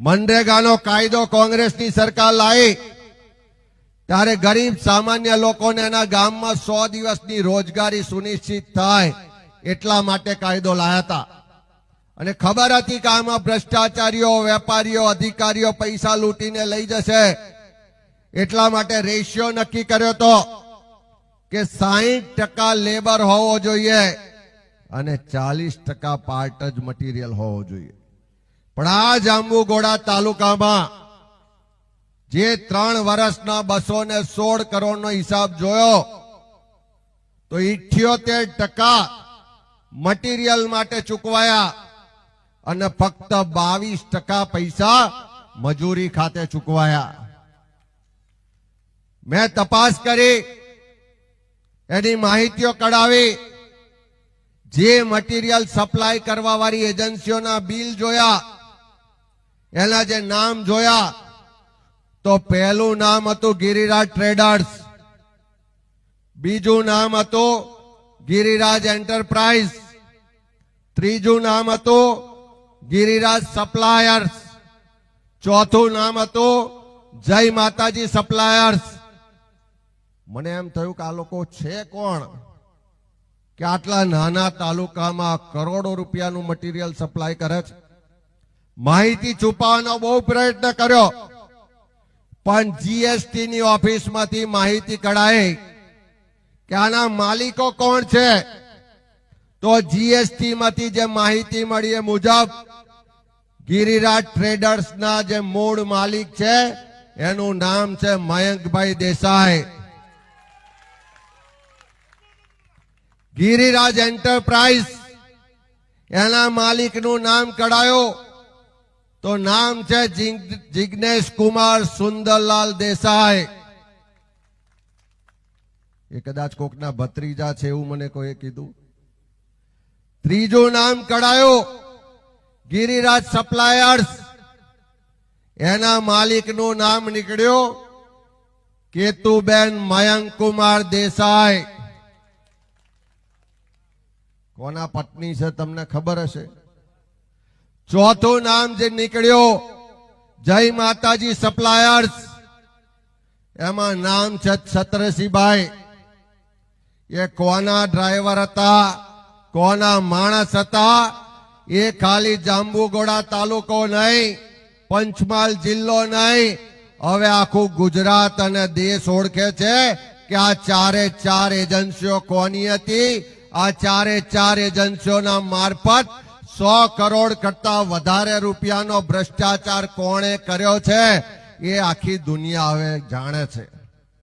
મનરેગાનો કાયદો કોંગ્રેસની સરકાર લાવી ત્યારે ગરીબ સામાન્ય લોકોને એના ગામમાં 100 દિવસની રોજગારી સુનિશ્ચિત થાય એટલા માટે કાયદો લાયા હતા અને ખબર હતી કે આમાં ભ્રષ્ટાચારીઓ, વેપારીઓ, અધિકારીઓ પૈસા લૂંટીને લઈ જશે એટલા માટે રેશિયો નક્કી કર્યો હતો કે 60% લેબર હોવો જોઈએ અને 40% પાર્ટ જ મટીરિયલ હોવો જોઈએ। પણ આ જાંબુઘોડા તાલુકામાં જે 3 વર્ષના 216 કરોડનો હિસાબ જોયો તો 78% મટીરિયલ માટે ચૂકવાયા અને ફક્ત 22% પૈસા મજૂરી ખાતે ચૂકવાયા। મેં તપાસ કરી, એની માહિતીઓ કઢાવી, જે મટીરિયલ સપ્લાય કરવા વાળી એજન્સીઓના બિલ જોયા, એના જે નામ જોયા તો પહેલું નામ હતું ગિરિરાજ ટ્રેડર્સ, બીજું નામ હતું ગિરિરાજ એન્ટરપ્રાઇઝ, ત્રીજું નામ હતું ગિરિરાજ સપ્લાયર્સ, ચોથું નામ હતું જય માતાજી સપ્લાયર્સ। મને એમ થયું કે આ લોકો છે કોણ કે આટલા નાના તાલુકામાં કરોડો રૂપિયાનું મટીરિયલ સપ્લાય કરે છે। માહિતી છુપાવવાનો બહુ પ્રયત્ન કર્યો, પણ જીએસટી ની ઓફિસમાંથી માહિતી કઢાઈ કે આના માલિકો કોણ છે તો જીએસટી માંથી જે માહિતી મળી એ મુજબ ગિરિરાજ ટ્રેડર્સના જે મૂળ માલિક છે એનું નામ છે મયંકભાઈ દેસાઈ। ગિરિરાજ એન્ટરપ્રાઇઝ એના માલિકનું નામ કઢાયો તો નામ છે જિગ્નેશ કુમાર સુંદરલાલ દેસાઈ। એ કદાચ કોકના ભત્રીજા છે એવું મને કોઈએ કીધું। ત્રીજું નામ કઢાયો ગિરિરાજ સપ્લાયર્સ, એના માલિકનું નામ નીકળ્યું કેતુબેન મયંક કુમાર દેસાઈ। કોના પત્ની છે તમને ખબર હશે। ચોથું નામ જે નીકળ્યું જય માતાજી સપ્લાયર્સ, એમાં નામ છે છત્રસિંહભાઈ। એ કોના ડ્રાઈવર હતા, કોના માણસ હતા એ ખાલી જાંબુઘોડા તાલુકો નહીં, પંચમહાલ જિલ્લો નહીં, હવે આખું ગુજરાત અને દેશ ઓળખે છે કે આ 4 એજન્સીઓ કોની હતી। આ 4 એજન્સીઓના મારફત 100 કરોડ કરતા વધારે રૂપિયાનો ભ્રષ્ટાચાર કોણે કર્યો છે એ આખી દુનિયા હવે જાણે છે।